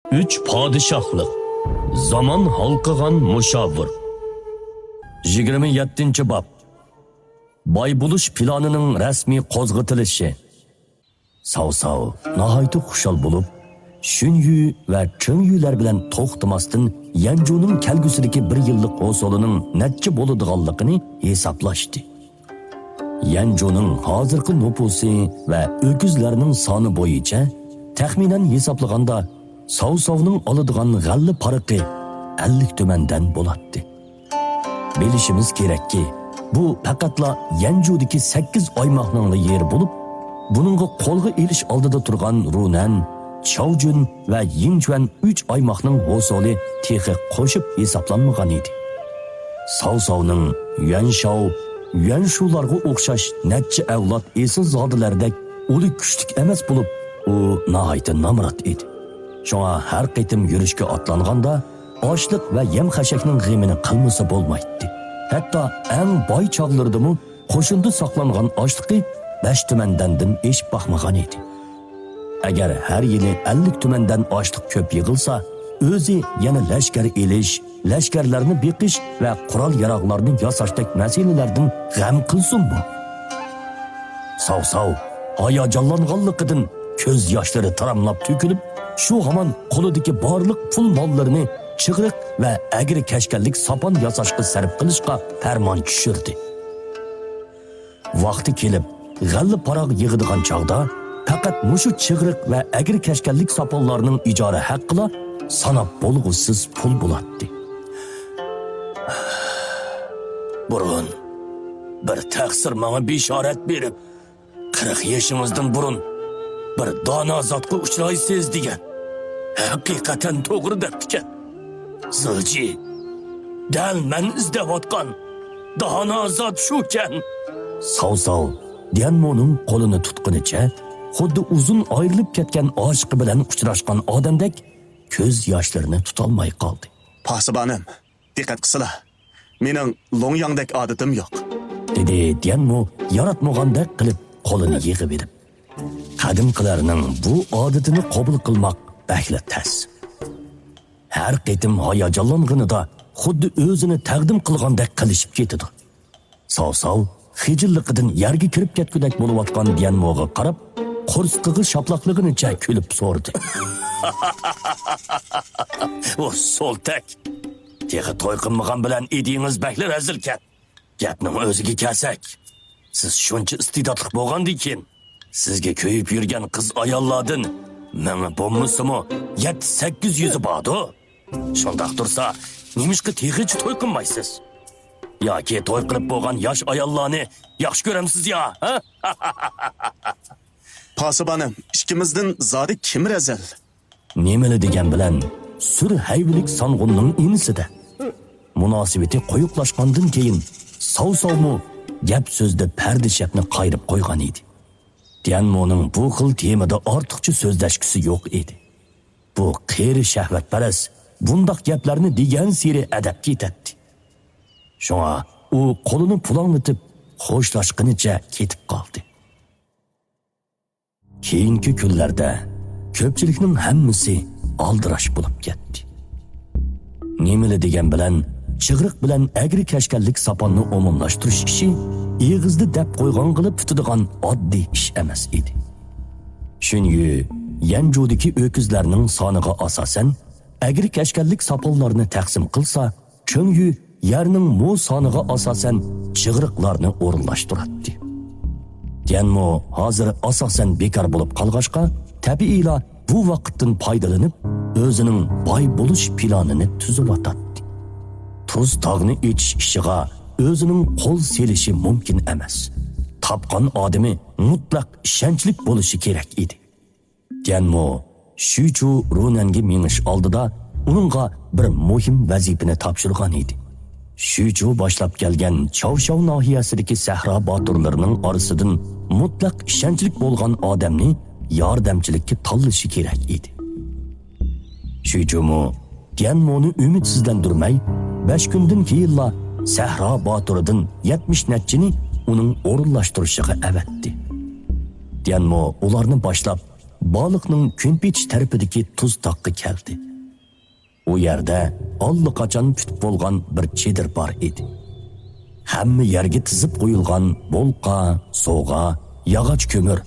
3 padişahlık. Zaman halkıgan muşavvir. 27. bab. Boy buluş planının resmi kozgıtılışı. Sav nahaytı xushal bulup, şünyu ve çöngüler bilen toxtamasdın Yancu'nun kelgüsüdeki bir yıllık hosolunun netçi boluduğallıqını hesaplaştı. Yancu'nun hazırkı nüfusu ve öküzlerinin sanı boyunca təxminen hesaplaganda Sav-Sav'nın alıdığan gallı parıqı 50 tümenden bolattı. Bilişimiz gerek ki, bu faqatla Yancu'daki 8 aymaqnınlı yer bulup, bununla kolga eliş aldıda turgan Runan, Chaojun ve Yinchuan 3 aymaqның hosoli texi qoşup hesaplanmagan edi. Sav-Sav'nın Yuanshao, Yuanshularga o'xshash netçi avlod esil zodilardek uli kuchlik emas bulup, u nahaytı namrat edi. Şoňa her qitim yürüşke atlanganda açlık ve yem xashakning g'imini qilmasa bolmaydi. Hatta en boy chog'lardimi qo'shinda saqlangan ochliqi 5 tümendendin eşip baxmagan edi. Eğer her yili 50 tümenden açlık köp yığılsa, özü yana leşker eliş, leşkerlerini beqish ve kural yaraqlarını yasaşdak meselelerden g'am qilsin bu. Sav hayacanlanganlıqıdın köz yaşları taramlap tükülüp, şu haman koludaki barlık pul mallarını çıgırık ve egri keşkellik sapan yasaşkı serip kılışka ferman düşürdü. Vakti kelip, g'alli paraq yığıdığan çağda, fakat muşu çıgırık ve egri keşkellik sapanlarının icari hakkıla sanap bolğusuz pul bulattı. Burun, bir təqsir bana bişaret berip, 40 yaşımızdan burun, bir dana zatqa uçraysiz digen. Hakikaten doğru deptiken. Zılcı, del men izdevatkan, dana zat şuken. Sav, Dianmo'nun kolunu tutqunicha, xuddi uzun ayrılıp ketken aşkı bilen uçraşkan adamdek köz yaşlarını tutolmay kaldı. Pasibanim, dikkat qısıla. Mening Longyangdek adetim yok. Dedi Dianmo yaratmagandek qilib kolunu yığıverip. Qadimqilarning bu adetini qabul qilmak bakla tas. Her qitim hayacanlanğınıda xuddi özünü təqdim qilgandek qilishib ketidi. Sav, xijilliqidan yerga kirib ketgudek bo'layotgan Dianmo'ga qarab, qo'rsqig'i shaplaqlig'inicha kulib so'rdi. O soltak. Texi to'y qilmagan bilan edingiz bakla razilkan. Gapning o'ziga kelsak, siz shuncha iste'dodli bo'lgandikin, sizga ko'yib yurgan qiz ayollardan meni bo'lmasimi 7-800 bordi. Shundaq tursa, nemishqa texichi to'y qilmaysiz? Yoki to'y qilib bo'lgan yosh ayollarni yaxshi ko'ramsiz ya, ha? Pasibanim, ikkimizdan zodi kim razil? Nemeli degan bilan sur hayvilik song'unning inisida. Munosabati qo'yiqlashgandan keyin Sav-Savmu gap so'zda pardishakni qayirib qo'ygan edi. Dianmo'ning bu xil temada ortiqcha so'zlashgisi yo'q edi. Bu qeri shahvatparas bundaq gaplarni degan siri adab ketadi. Şoňa u qo'lini pulanglatib xo'shlashqinicha ketib qoldi. Keyingi kunlarda ko'pchilikning hammasi aldirash bo'lib ketdi. Nemeli degan bilan chig'riq bilan agri kashkallik saponni umumlashtirish ishi egizdi deb qo'ygan qilib tutadigan oddiy ish emas edi. Shunyu Yanju'dagi öküzlarning soniga asosan agri kashkallik saponlarini taqsim qilsa, cho'ngyu yerning mo soniga asosan chig'riqlarni o'rinlashtiradi. Dianmo hozir asosan bekor bo'lib qolg'ashqa, tabiiyla bu vaqtdan foydalanib, o'zining boy bo'lish planini tuzib atadi. Tuz tog'ni ichish ishiga o'zining qo'l selishi mumkin emas. Tapqan odami mutlaq ishonchli bo'lishi kerak edi. Dianmo Shuchu Runanga minish oldida uningga bir muhim vazifani topshirgan edi. Shuchu boshlab kelgan Chaoshao nohiyasidagi sahro boturlarining orasidan mutlaq ishonchli bo'lgan odamni yordamchilikka tanlashi kerak edi. Shuchumu Dianmo'ni umidsizlantirmay 5 kundan keyinla sahro boturidan 70 natchini uning o'rinlashtirishiga avatdi. Dianmo ularni boshlab balıqning ko'mpich tarafidagi tuz taqqa keldi. U yerda allaqachon putib bo'lgan bir chedir bor edi. Hamma yerga tizib qo'yilgan bolqa, so'g'a, yog'och ko'mir,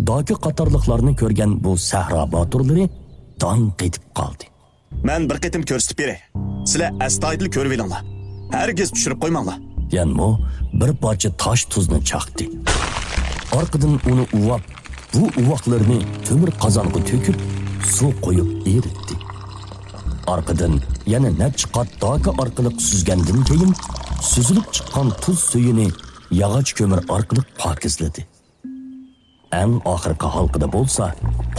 doki qatorliqlarni ko'rgan bu sahro boturlari dong etib qoldi. Men bir qitim ko'rsatib beray. Sizlar astoydil ko'rib olinglar. Hargiz tushirib qo'ymanglar. Yanmo bir parcha tosh tuzni chaqdi. Orqadan uni uvab, bu uvoqlarni temir qozonga to'kib, suv qo'yib eritdi. Orqadan yana necha qat doka orqali suzgandan keyin süzülüp chiqqan tuz suyini yog'och ko'mir orqali pokizladi. Eng oxirgi halqida bo'lsa,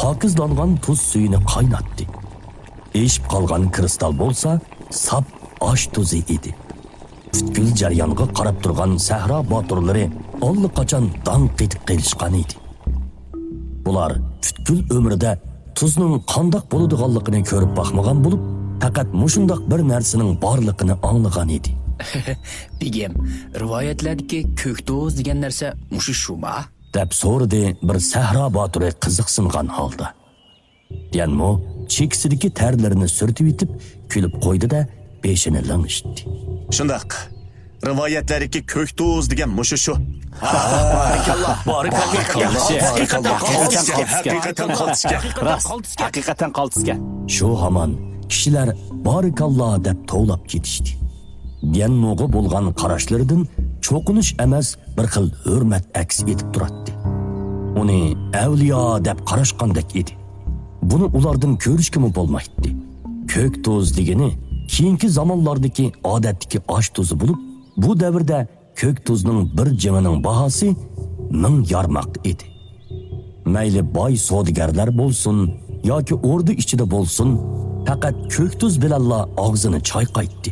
pokizlangan tuz suyini qaynatdi. Eshib qolgan kristal bo'lsa, sap osh tuzi edi. Butkul jarayonga qarab turgan sahro boturlari allaqachon dong etib qelishgan edi. Bular butkul umrida tuzning qandoq bo'ladiganligini ko'rib baxmagan bo'lib, faqat mushundoq bir narsaning borligini anglagan edi. Bigim, rivoyatlardagi ko'k tuz degan narsa mushu shuma? Deb so'radi bir sahro boturi qiziqsingan holda. Yanmo chekisidagi terlarini surtib yetib, kulib qo'ydi-da, beshini langishdi. Shundoq. Rivoyatlardagi ko'k tuz degan mushu shu. Haqiqatan qaltisga. Shu hamon kishilar barakalloh deb to'lab ketishdi. Yanmo'ga bo'lgan qarashlaridan cho'qinish emas, bir xil hurmat aks etib turadi. Uni avliyo deb qarashqandek edi. Buni ulardan ko'rishkimi bo'lmaydi. Ko'k tuz degani keyingi zamonlardagi odatdagi osh tuzi bo'lib, bu davrda ko'k tuzning bir jimining bahosi 1000 yarmaq edi. Mayli boy savdogarlar bo'lsin yoki o'rda ichida bo'lsin, faqat ko'k tuz bilanla og'zini chayqaytdi.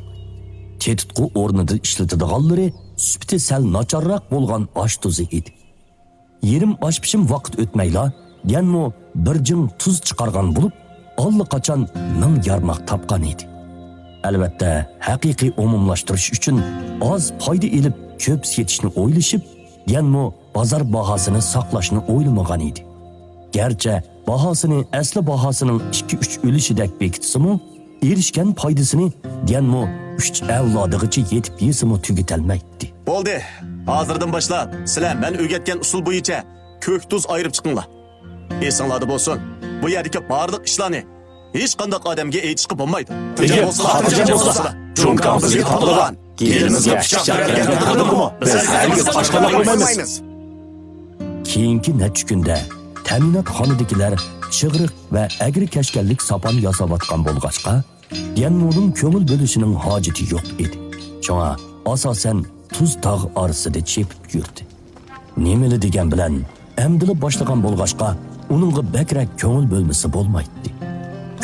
Tetitqu o'rnida ishlatadiganlari sufiti sal nacharroq bo'lgan osh tuzi edi. Yerim osh pishim vaqt o'tmayla, yanmo bir jim tuz chiqargan bo'lib, allaqachon 1000 yarmaq topgan edi. Albatta, haqiqiy umumlashtirish uchun oz foyda elib ko'p setishni o'ylashib, yanmo bozor bahosini saqlashni o'ylamagan edi. Garchi bahosini asli bahosining 2-3 o'lishidek bekitsimi, erishgan foydasini yanmo 3 avlodigacha yetib yesimi tugitalmaydi. Bo'ldi. Hozirdan boshlab sizlar men o'rgatgan usul bo'yicha ko'k tuz ayirib chiqinglar. Esinglarda bo'lsin. Bu yerdagi barliq ishlarni hech qanday odamga aytishga bo'lmaydi. Xotirjam bo'lsizlar. Chunki bizga topilgan, yerimizga pichoq bergan qadimmi? Biz hargiz boshqalarga qo'ymaymiz. Keyingi necha kunda ta'minot xonadikilar chig'riq va agri kashkallik sapan yasavatgan bo'lg'achqa, yanmo'ning ko'ngil bo'lishining hojati yo'q edi. Shunga asosan tuz tog' orasida chepib yurdi. Nemeli degan bilan amdili boshlagan bo'lg'achqa, uningga bakrak ko'ngil bo'lmasa bo'lmaydi.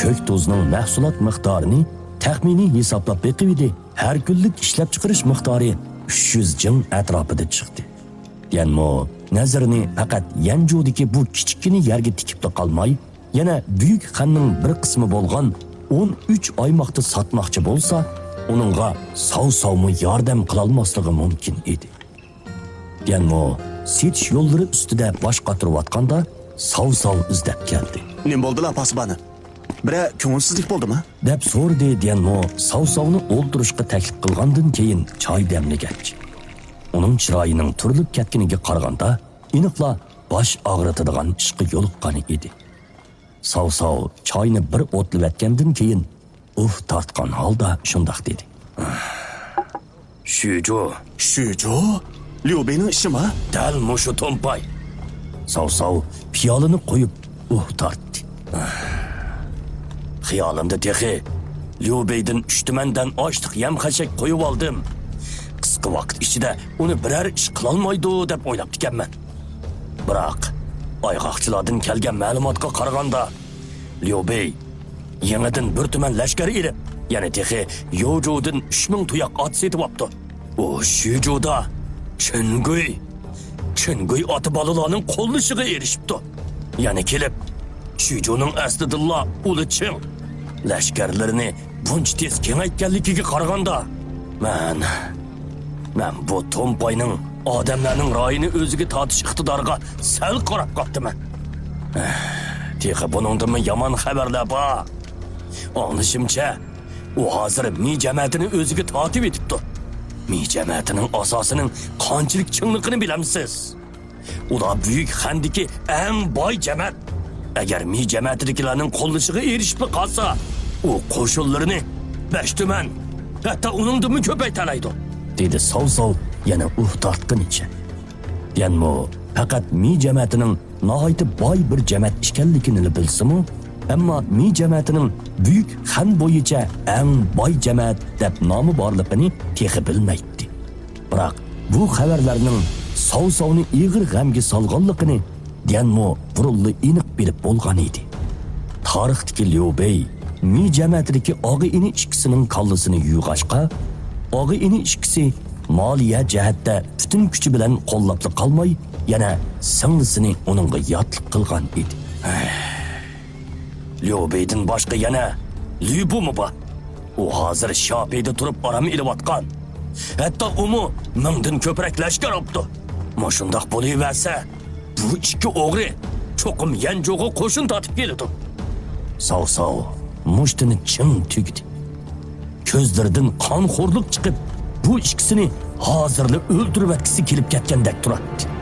Ko'k tuzning mahsulot miqdorini taxminiy hisoblab beqivdi. Har kunlik ishlab chiqarish miqdori 300 jim atrofida chiqdi. Yanmo nazarini faqat Yanjudagi bu kichikini yerga tikib qolmay, yana buyuk xanning bir qismi bo'lgan 13 oymoqda sotmoqchi bo'lsa, uningga sov-sovmi yordam qila olmasligi mumkin edi. Yanmo setish yo'llari ustida bosh qotirayotganda sov-sov izlab keldi. Nim bo'ldilar pasbani? Bira ko'ngilsizlik bo'ldimi? Deb so'rdi Yanmo sov-sovni o'ldirishga taklif qilgandan keyin choy damlagach. Uning chiroyining turilib ketganiga qaraganda, aniqla bosh og'ritadigan ishga yo'liqqani edi. Sov-sov choyni bir o'tlab etgandan keyin tortgan holda shundoq dedi. Shujo? Lyubeyning ishimi? Dal mushu to'mpay. Sov-sov piyolani qo'yib tortdi. Xiyolimda texi Lyubeydan 3 tumandan ochliq yam-xashak qo'yib oldim. Qisqa vaqt ichida uni biror ish qila olmaydi deb o'ylab ekanman. Biroq ayg'oqchilardan kelgan ma'lumotga qaraganda, Lyubey yangidan bir tuman lashkar edi. Yana texi Yojudan 3000 tuyoq ot setib olibdi. U Shujuda Chunguy oti bolalarning qo'llashiga erishibdi. Yana kelib Shujuning aslidilla uliching lashkarlarini buncha tez kengaytganligiga qaraganda, men bu to'mpayning odamlarning ro'yini o'ziga tortish iqtidoriga sal qarab qoptiman. Tehi buningdimi yomon xabarlar bor. Anlashimcha, u hozir mi jamoatini o'ziga tortib etibdi. Mi jamoatining asosining qanchalik chingligini bilamsiz? Ular buyuk Xandiki eng boy jamoat. Agar mi jamoatidagilarning qo'llashiga erishib qolsa, u qo'shinlarini 5 tuman, hatto uningdimi ko'paytiradi, dedi Sov yana tortqinicha. Yanmo faqat mi jamoatining nihoyat boy bir jamoat ekanligini bilsimi, ammo mi jamoatining buyuk Xan bo'yicha eng boy jamoat deb nomi borligini texi bilmaydi. Biroq bu xabarlarning Sovni ig'ir g'amga solganligini Yanmo burulli aniq bilib bo'lgan edi. Tarixdagi Liu Bei mi jamoatidagi og'i ini ikkisining kallasini yug'ashqa, og'i ini ikkisi moliya jihatda butun kuchi bilan qo'llab qolmay, yana singlisini uningga yotlik qilgan edi. Liu Bei'dan boshqa yana Liu Bu'mi bor? U hozir Shopeyda turib oram ilayotgan. Hatto umi mingdan ko'proq lashkar olibdi. Moshundaq bo'laversa, bu ikki o'g'ri cho'qim yanjo'g'i qo'shin tortib keladi. Sov mushtini ching tugdi. Ko'zlaridan qon xo'rlik chiqib, bu ikkisini hozirli o'ldirib atkisi kelib ketgandek turadi.